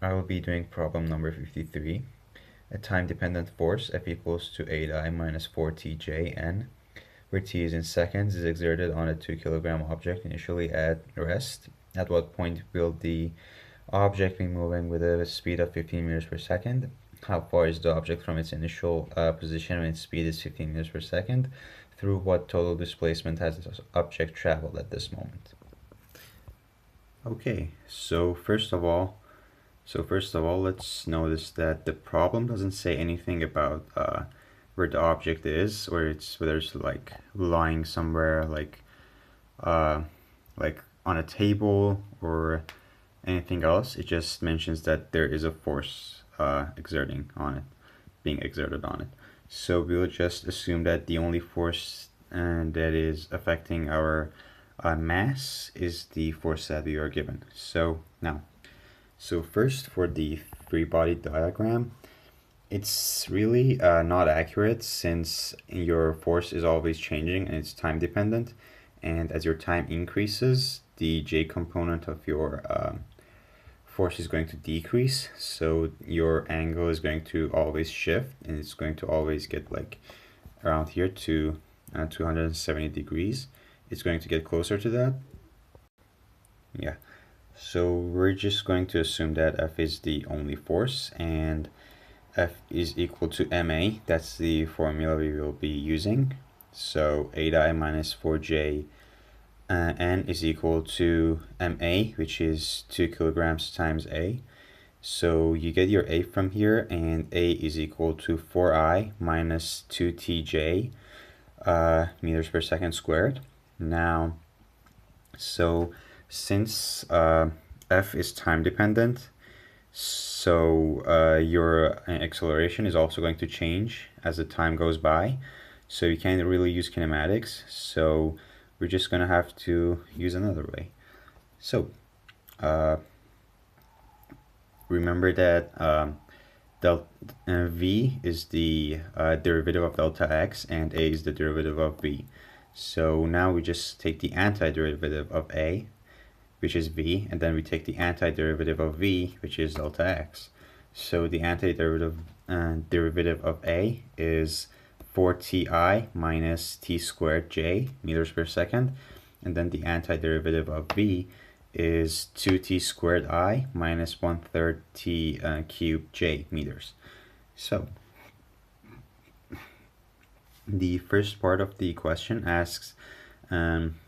I will be doing problem number 53. A time-dependent force F equals to 8I minus 4tjn, where t is in seconds, is exerted on a 2 kilogram object initially at rest. At what point will the object be moving with a speed of 15 meters per second? How far is the object from its initial position when its speed is 15 meters per second? Through what total displacement has the object traveled at this moment? Okay, so first of all, let's notice that the problem doesn't say anything about where the object is, or whether it's like lying somewhere, uh, like on a table or anything else. It just mentions that there is a force being exerted on it. So we'll just assume that the only force that is affecting our mass is the force that we are given. So first, for the free body diagram, it's really not accurate, since your force is always changing and it's time dependent, and as your time increases, the j component of your force is going to decrease, so your angle is going to always shift, and it's going to always get like around here to 270 degrees. It's going to get closer to that. Yeah, so we're just going to assume that F is the only force, and F is equal to ma. That's the formula we will be using. So 8I minus 4j n is equal to ma, which is 2 kilograms times a. So you get your a from here, and a is equal to 4I minus 2tj meters per second squared. Now, so since F is time dependent, so your acceleration is also going to change as the time goes by. So you can't really use kinematics, so we're just going to have to use another way. So remember that v is the derivative of delta x, and a is the derivative of v. So now we just take the antiderivative of a, which is v, and then we take the antiderivative of v, which is delta x. So the antiderivative derivative of a is 4ti minus t squared j meters per second, and then the antiderivative of v is 2t squared I minus 1/3 t cubed j meters. So the first part of the question asks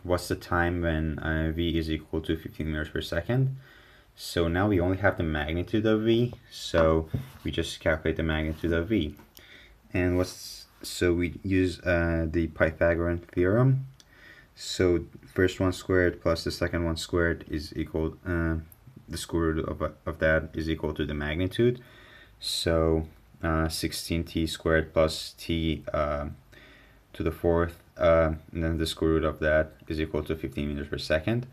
what's the time when v is equal to 15 meters per second. So now we only have the magnitude of v, so we just calculate the magnitude of v. And so we use the Pythagorean theorem. So first one squared plus the second one squared is equal, the square root of that is equal to the magnitude. So 16t squared plus t to the fourth, and then the square root of that is equal to 15 meters per second.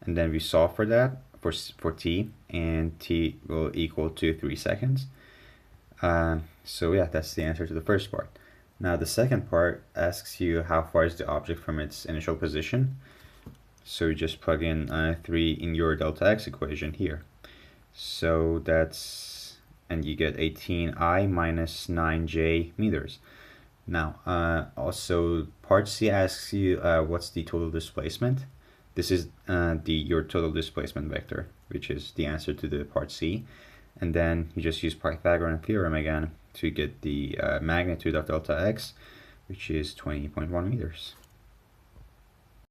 And then we solve for that, for t, and t will equal to 3 seconds. So yeah, that's the answer to the first part. Now the second part asks you how far is the object from its initial position. So you just plug in 3 in your delta x equation here. So that's, and you get 18I minus 9j meters. Now also part C asks you what's the total displacement. This is your total displacement vector, which is the answer to the part C. And then you just use Pythagorean theorem again to get the magnitude of delta x, which is 20.1 meters.